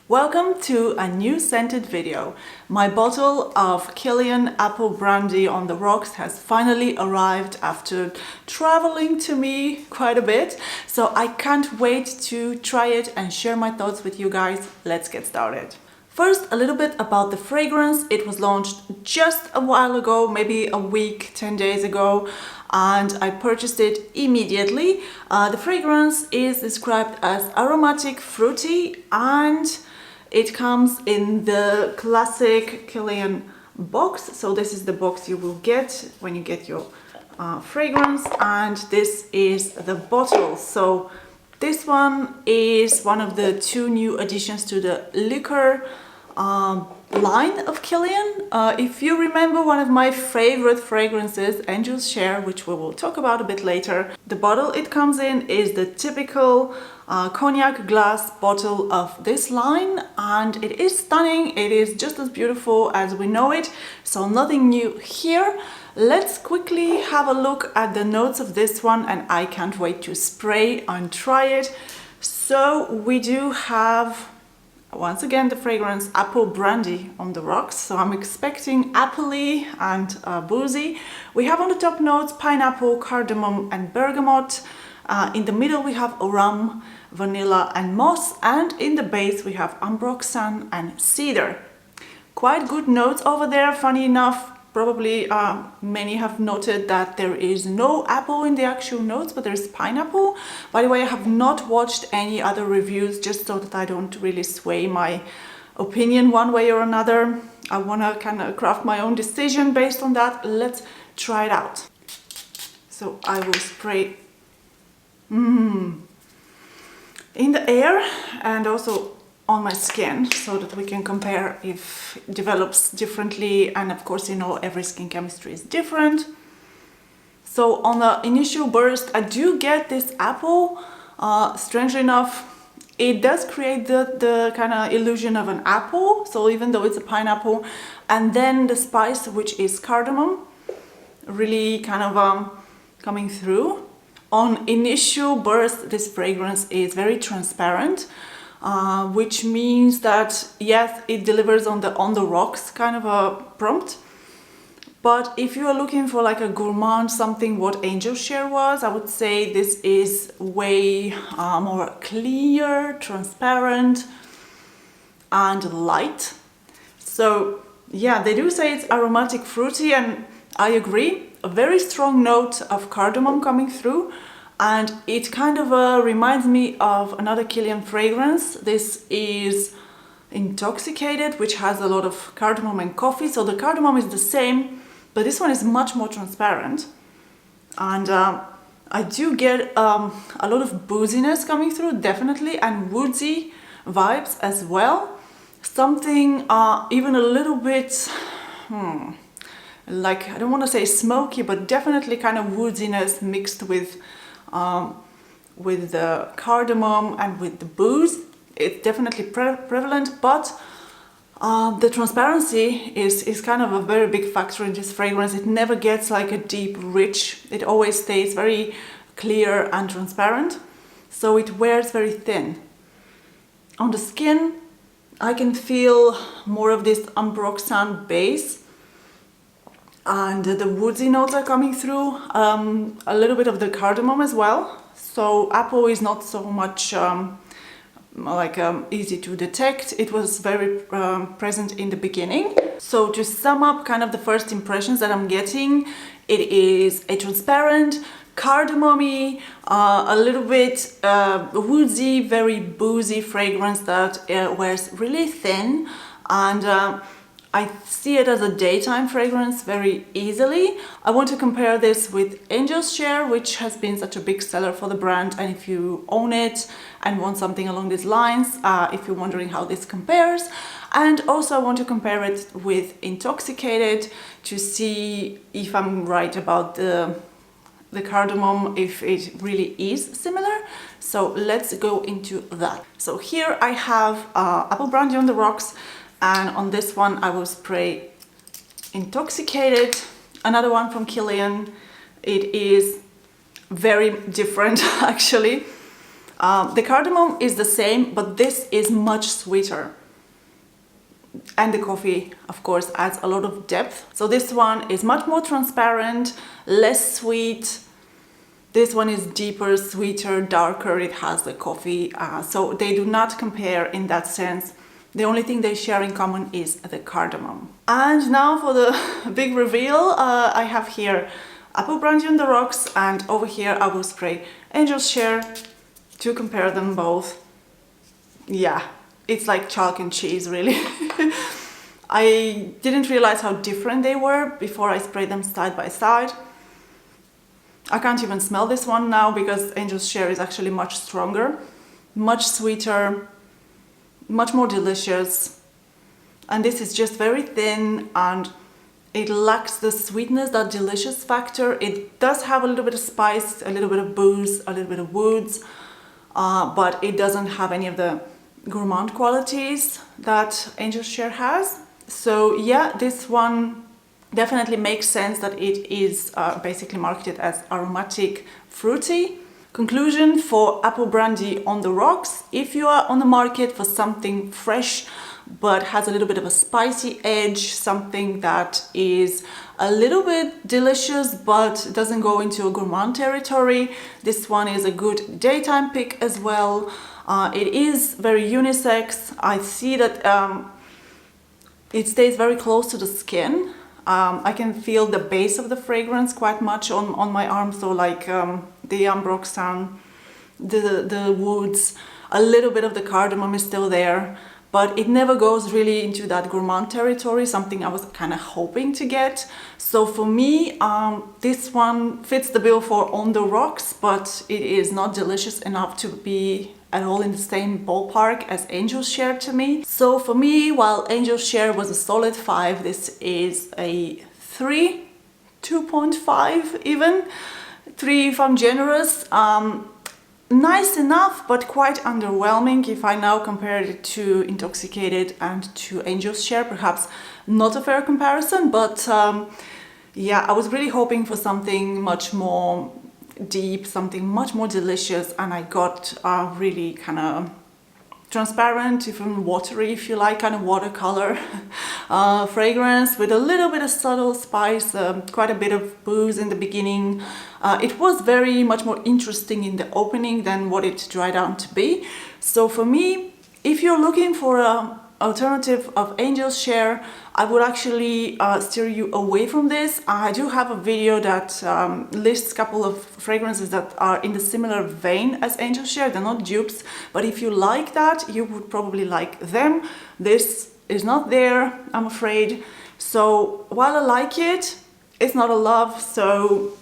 Welcome to a new scented video. My bottle of Kilian Apple Brandy on the rocks has finally arrived after traveling to me quite a bit. So I can't wait to try it and share my thoughts with you guys. Let's get started. First, a little bit about the fragrance. It was launched just a while ago, maybe a week, 10 days ago, and I purchased it immediately. The fragrance is described as aromatic, fruity, and it comes in the classic Kilian box. So this is the box you will get when you get your fragrance, and this is the bottle. So this one is one of the two new additions to the liquor line of Kilian. If you remember one of my favorite fragrances, Angel's Share, which we will talk about a bit later, the bottle it comes in is the typical cognac glass bottle of this line, and it is stunning. It is just as beautiful as we know it, so nothing new here. Let's quickly have a look at the notes of this one, and I can't wait to spray and try it. So we do have, once again, the fragrance Apple Brandy on the rocks, so I'm expecting appley and boozy. We have on the top notes pineapple, cardamom and bergamot. In the middle we have rum, vanilla and moss, and in the base we have ambroxan and cedar. Quite good notes over there. Funny enough, probably many have noted that there is no apple in the actual notes, but there is pineapple. By the way, I have not watched any other reviews, just so that I don't really sway my opinion one way or another. I want to kind of craft my own decision based on that. Let's try it out. So I will spray in the air and also on my skin, so that we can compare if it develops differently. And of course, you know, every skin chemistry is different. So on the initial burst, I do get this apple. Strangely enough, it does create the kind of illusion of an apple, so even though it's a pineapple. And then the spice, which is cardamom, really kind of coming through. On initial burst, this fragrance is very transparent, which means that yes, it delivers on the rocks kind of a prompt. But if you are looking for like a gourmand, something what Angel's Share was, I would say this is way more clear, transparent and light. So yeah, they do say it's aromatic, fruity, and I agree. A very strong note of cardamom coming through, and it kind of reminds me of another Kilian fragrance. This is Intoxicated, which has a lot of cardamom and coffee. So the cardamom is the same, but this one is much more transparent. And I do get a lot of booziness coming through, definitely, and woodsy vibes as well. Something even a little bit, like, I don't want to say smoky, but definitely kind of woodiness mixed with the cardamom and with the booze. It's definitely prevalent, but the transparency is kind of a very big factor in this fragrance. It never gets like a deep, rich. It always stays very clear and transparent, so it wears very thin. On the skin, I can feel more of this ambroxan base, and the woodsy notes are coming through, a little bit of the cardamom as well. So apple is not so much easy to detect. It was very present in the beginning. So to sum up kind of the first impressions that I'm getting, it is a transparent, cardamom-y, a little bit woodsy, very boozy fragrance that wears really thin, and I see it as a daytime fragrance very easily. I want to compare this with Angel's Share, which has been such a big seller for the brand, and if you own it and want something along these lines, if you're wondering how this compares. And also I want to compare it with Intoxicated to see if I'm right about the cardamom, if it really is similar. So let's go into that. So here I have Apple Brandy on the rocks, and on this one I will spray Intoxicated, another one from Kilian. It is very different actually. The cardamom is the same, but this is much sweeter. And the coffee, of course, adds a lot of depth. So this one is much more transparent, less sweet. This one is deeper, sweeter, darker. It has the coffee. So they do not compare in that sense. The only thing they share in common is the cardamom. And now for the big reveal, I have here Apple Brandy on the rocks, and over here I will spray Angel's Share to compare them both. Yeah, it's like chalk and cheese, really. I didn't realize how different they were before I sprayed them side by side. I can't even smell this one now because Angel's Share is actually much stronger, much sweeter, much more delicious. And this is just very thin and it lacks the sweetness, that delicious factor. It does have a little bit of spice, a little bit of booze, a little bit of woods, but it doesn't have any of the gourmand qualities that Angel's Share has. So yeah, this one definitely makes sense that it is basically marketed as aromatic fruity. Conclusion for Apple Brandy on the rocks: if you are on the market for something fresh but has a little bit of a spicy edge, something that is a little bit delicious but doesn't go into a gourmand territory, this one is a good daytime pick as well. It is very unisex. I see that it stays very close to the skin. I can feel the base of the fragrance quite much on my arm, so like the ambroxan, the woods, a little bit of the cardamom is still there, but it never goes really into that gourmand territory, something I was kind of hoping to get. So for me, this one fits the bill for on the rocks, but it is not delicious enough to be at all in the same ballpark as Angel's Share to me. So for me, while Angel's Share was a solid 5, this is a 3, 2.5 even, 3 if I'm generous. Nice enough, but quite underwhelming if I now compare it to Intoxicated and to Angel's Share. Perhaps not a fair comparison, but yeah, I was really hoping for something much more deep, something much more delicious, and I got a really kind of transparent, even watery if you like, kind of watercolor fragrance with a little bit of subtle spice, quite a bit of booze in the beginning. It was very much more interesting in the opening than what it dried out to be. So for me, if you're looking for an alternative of Angel's Share, I would actually steer you away from this. I do have a video that lists a couple of fragrances that are in the similar vein as Angel's Share. They're not dupes, but if you like that, you would probably like them. This is not there, I'm afraid. So while I like it, it's not a love. So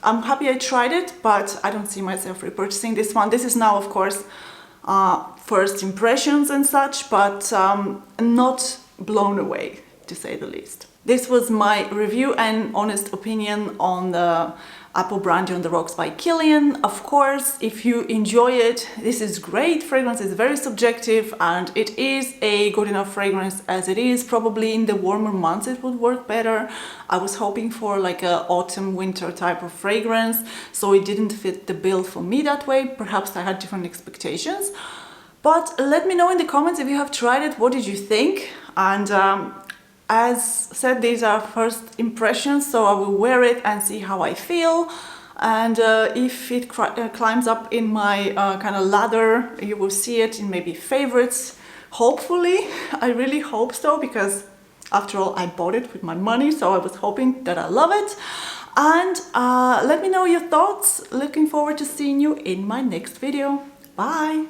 I'm happy I tried it, but I don't see myself repurchasing this one. This is now, of course, first impressions and such, but not blown away, to say the least. This was my review and honest opinion on the Apple Brandy on the Rocks by Kilian. Of course, if you enjoy it, this is great. Fragrance is very subjective and it is a good enough fragrance as it is. Probably in the warmer months it would work better. I was hoping for like a autumn winter type of fragrance, so it didn't fit the bill for me that way. Perhaps I had different expectations. But let me know in the comments if you have tried it, what did you think? And as said, these are first impressions, so I will wear it and see how I feel. And if it climbs up in my kind of ladder, you will see it in maybe favorites. Hopefully, I really hope so, because after all, I bought it with my money, so I was hoping that I love it. And let me know your thoughts. Looking forward to seeing you in my next video. Bye!